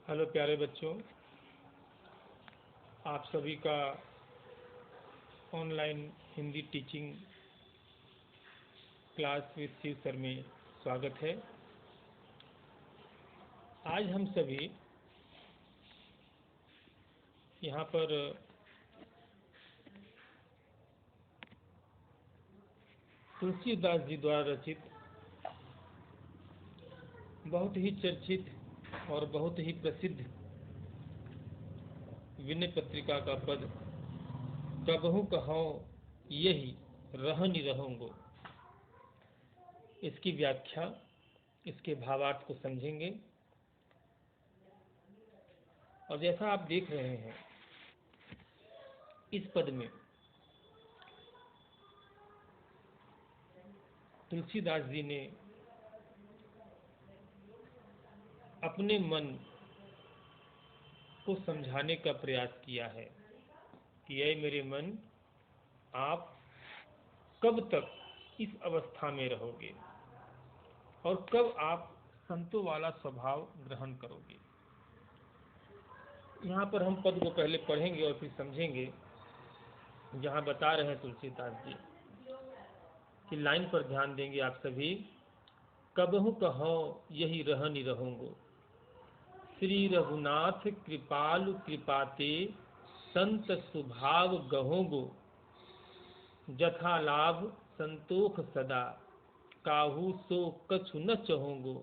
Hello प्यारे बच्चों, आप सभी का online Hindi teaching class with Shiv sir में स्वागत है। आज हम सभी यहाँ पर तुलसीदास जी द्वारा रचित बहुत ही चर्चित और बहुत ही प्रसिद्ध विनय पत्रिका का पद कबहू कहो यही रहनि रहूंगो, इसकी व्याख्या, इसके भावार्थ को समझेंगे। और जैसा आप देख रहे हैं इस पद में तुलसीदास जी ने अपने मन को समझाने का प्रयास किया है कि ऐ मेरे मन, आप कब तक इस अवस्था में रहोगे और कब आप संतों वाला स्वभाव ग्रहण करोगे। यहाँ पर हम पद को पहले पढ़ेंगे और फिर समझेंगे। जहाँ बता रहे हैं तुलसीदास जी कि लाइन पर ध्यान देंगे आप सभी। कबहू कहो यही रहनि रहूंगो, श्री रघुनाथ कृपालु कृपाते संत स्वभाव गहोगो, जथा लाभ संतोख सदा काहू सो कछु न चहोगो,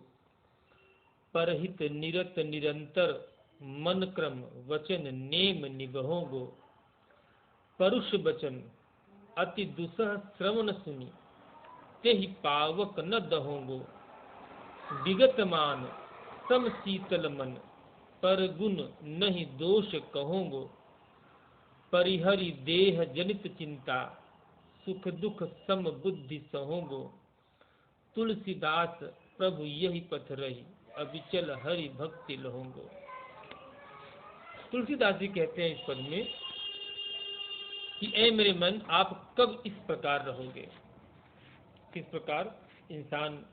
परहित निरत निरंतर मन क्रम वचन नेम निबहोगो, परुष बचन अति दुसह श्रवण सुनि तेहि पावक न दहोगो, विगत मान सम शीतल मन पर गुण नहीं दोष कहोगो, परिहरि देह जनित चिंता सुख दुख सम बुद्धि सहोगो, तुलसीदास प्रभु यही पथ रही अविचल हरि भक्ति लहोगो। तुलसीदास जी कहते हैं इस पद में कि ऐ मेरे मन, आप कब इस प्रकार रहोगे। किस प्रकार इंसान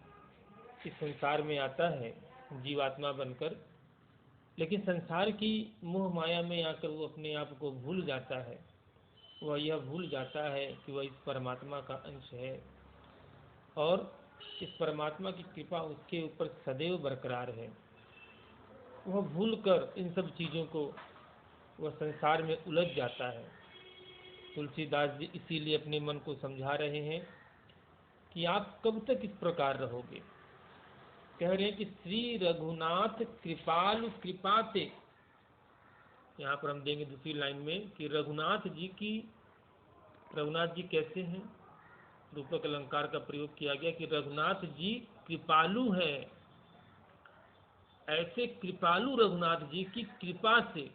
इस संसार में आता है जीवात्मा बनकर, लेकिन संसार की मोह माया में आकर वो अपने आप को भूल जाता है। वह यह भूल जाता है कि वह इस परमात्मा का अंश है और इस परमात्मा की कृपा उसके ऊपर सदैव बरकरार है। वह भूलकर इन सब चीज़ों को वह संसार में उलझ जाता है। तुलसीदास जी इसीलिए अपने मन को समझा रहे हैं कि आप कब तक इस प्रकार रहोगे। कह रहे हैं कि श्री रघुनाथ कृपालु कृपाते, यहाँ पर हम देंगे दूसरी लाइन में कि रघुनाथ जी कैसे हैं। रूपक अलंकार का प्रयोग किया गया कि रघुनाथ जी कृपालु हैं। ऐसे कृपालु रघुनाथ जी की कृपा से,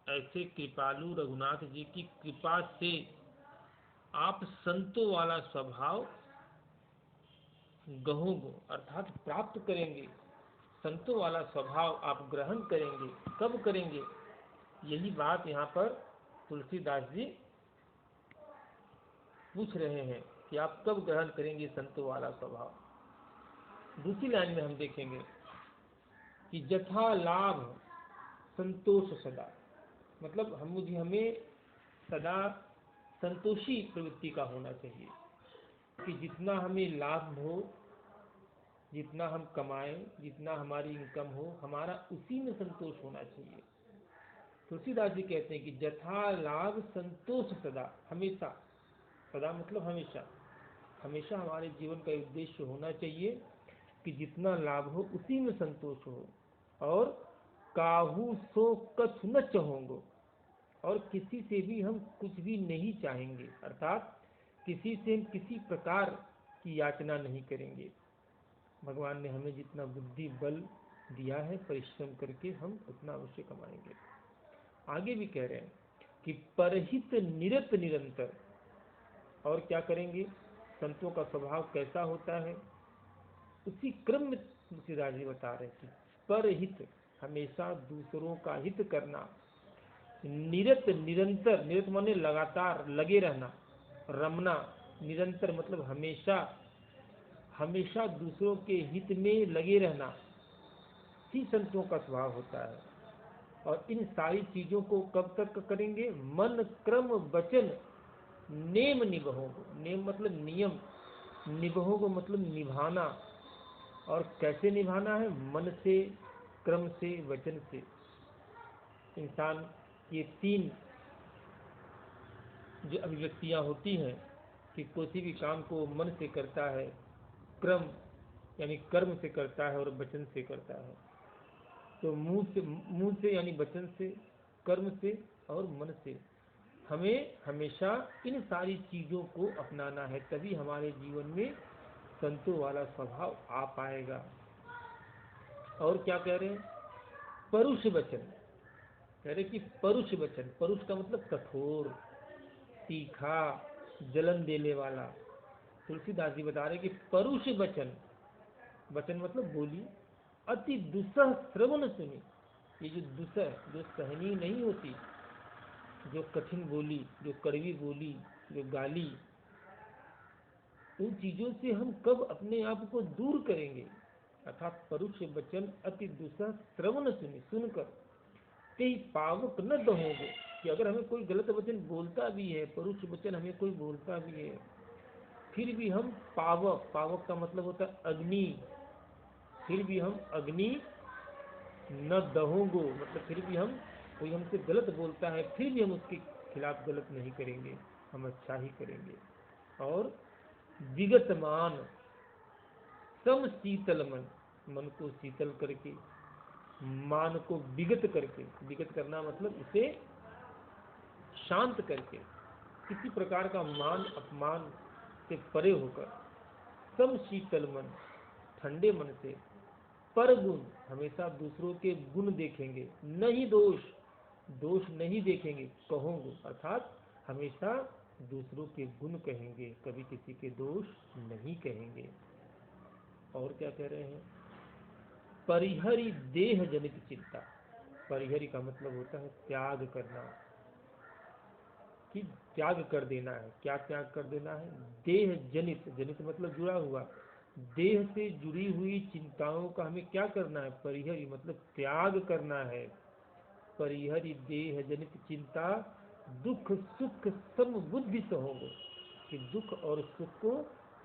ऐसे कृपालु रघुनाथ जी की कृपा से आप संतों वाला स्वभाव गहोगो, अर्थात प्राप्त करेंगे। संतों वाला स्वभाव आप ग्रहण करेंगे। कब करेंगे, यही बात यहाँ पर तुलसीदास जी पूछ रहे हैं कि आप कब ग्रहण करेंगे संतों वाला स्वभाव। दूसरी लाइन में हम देखेंगे कि जथा लाभ संतोष सदा, मतलब हमें सदा संतोषी प्रवृत्ति का होना चाहिए कि जितना हमें लाभ हो, जितना हम कमाएं, जितना हमारी इनकम हो, हमारा उसी में संतोष होना चाहिए। तुलसीदास जी कहते हैं कि जथा लाभ संतोष सदा, हमेशा, सदा मतलब हमेशा, हमेशा हमारे जीवन का उद्देश्य होना चाहिए कि जितना लाभ हो उसी में संतोष हो, और काहू सो कछु न चहोगो, और किसी से भी हम कुछ भी नहीं चाहेंगे, अर्थात किसी से हम किसी प्रकार की याचना नहीं करेंगे। भगवान ने हमें जितना बुद्धि बल दिया है, परिश्रम करके हम उतना अवश्य कमाएंगे। आगे भी कह रहे हैं कि परहित निरत निरंतर, और क्या करेंगे, संतों का स्वभाव कैसा होता है उसी क्रम में तुलसीदास जी बता रहे थे। परहित, हमेशा दूसरों का हित करना, निरत निरंतर, निरत माने लगातार, लगे रहना, रमना, निरंतर मतलब हमेशा, हमेशा दूसरों के हित में लगे रहना, इसी संतों का स्वभाव होता है। और इन सारी चीजों को कब तक करेंगे? मन क्रम वचन नेम निभोगो। नेम मतलब नियम, निभोगो मतलब निभाना। और कैसे निभाना है? मन से, क्रम से, वचन से। इंसान ये तीन जो अभिव्यक्तियां होती हैं कि किसी भी काम को मन से करता है, क्रम यानी कर्म से करता है, और वचन से करता है। तो मुंह से यानी वचन से, कर्म से और मन से हमें हमेशा इन सारी चीजों को अपनाना है, तभी हमारे जीवन में संतों वाला स्वभाव आ पाएगा। और क्या कह रहे हैं? परुष वचन कह रहे कि परुष वचन, परुष का मतलब कठोर, तीखा, जलन देने वाला। तुलसीदास जी बता रहे कि परुष वचन, वचन मतलब बोली, अति दुसह श्रवण सुनी। ये जो दुसह, जो सहनीय नहीं होती, जो कठिन बोली, जो कड़वी बोली, जो गाली, उन चीजों से हम कब अपने आप को दूर करेंगे? अर्थात परुष वचन अति दुसह श्रवण सुनी, सुनकर ते पावक न दहोगे। कि अगर हमें कोई गलत वचन बोलता भी है, परुष वचन हमें कोई बोलता भी है, फिर भी हम पावक, पावक का मतलब होता है अग्नि, फिर भी हम अग्नि न दहोगो, मतलब फिर भी हम, कोई हमसे गलत बोलता है फिर भी हम उसके खिलाफ गलत नहीं करेंगे, हम अच्छा ही करेंगे। और विगतमान, सम शीतल मन, मन को शीतल करके, मान को विगत करके, विगत करना मतलब उसे शांत करके, किसी प्रकार का मान अपमान से परे होकर, सम शीतल मन, ठंडे मन से, पर गुण, हमेशा दूसरों के गुण देखेंगे, नहीं दोष, दोष नहीं देखेंगे, कहोगे, अर्थात हमेशा दूसरों के गुण कहेंगे, कभी किसी के दोष नहीं कहेंगे। और क्या कह रहे हैं? परिहरि देह जनित चिंता। परिहरि का मतलब होता है त्याग करना, कि त्याग कर देना है। क्या त्याग कर देना है? देह जनित, जनित मतलब जुड़ा हुआ, देह से जुड़ी हुई चिंताओं का हमें क्या करना है? परिहरि मतलब त्याग करना है। परिहरि देह जनित चिंता, दुख सुख सम बुद्धि सहोगे। कि दुख और सुख को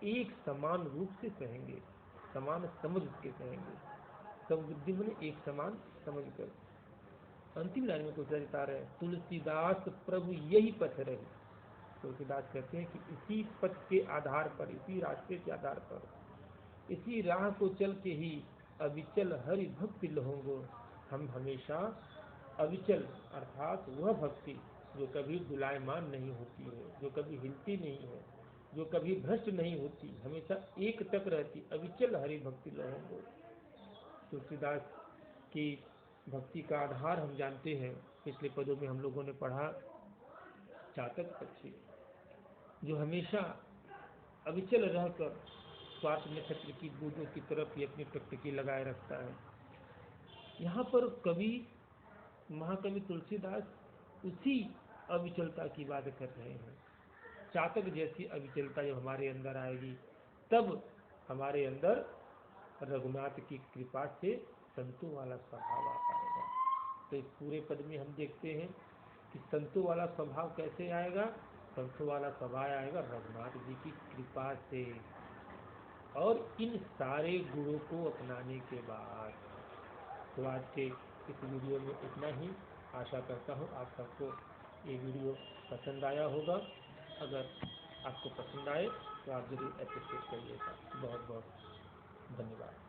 एक समान रूप से सहेंगे, समान समझ के सहेंगे। सम बुद्धि में एक समान समझ कर। अंतिम लाइन में तुलसीदास बता रहे हैं, तुलसीदास प्रभु यही पथ रहे। तुलसीदास कहते हैं कि इसी पथ के आधार पर, इसी रास्ते के आधार पर, इसी राह को चल के ही अविचल हरि भक्ति लहोगो। हम हमेशा अविचल, अर्थात वह भक्ति जो कभी दुलायमान नहीं होती है, जो कभी हिलती नहीं है, जो कभी भ्रष्ट नहीं होती, हमेशा एक टक रहती, अविचल हरि भक्ति लहोगो। तुलसीदास की भक्ति का आधार हम जानते हैं, पिछले पदों में हम लोगों ने पढ़ा, चातक पक्षी जो हमेशा अविचल रहकर स्वार्थ नक्षत्र की बूंदों की तरफ ही अपनी टकटकी लगाए रखता है। यहाँ पर कवि, महाकवि तुलसीदास उसी अविचलता की बात कर रहे हैं। चातक जैसी अविचलता जब हमारे अंदर आएगी, तब हमारे अंदर रघुनाथ की कृपा से संतों वाला स्वभाव आ पाएगा। तो इस पूरे पद में हम देखते हैं कि संतों वाला स्वभाव कैसे आएगा? संतों वाला स्वभाव आएगा रघुनाथ जी की कृपा से, और इन सारे गुणों को अपनाने के बाद। तो आज के इस वीडियो में इतना ही। आशा करता हूँ आप सबको ये वीडियो पसंद आया होगा। अगर आपको पसंद आए तो आप जरूर एप्रिशिएट करिएगा। बहुत बहुत धन्यवाद।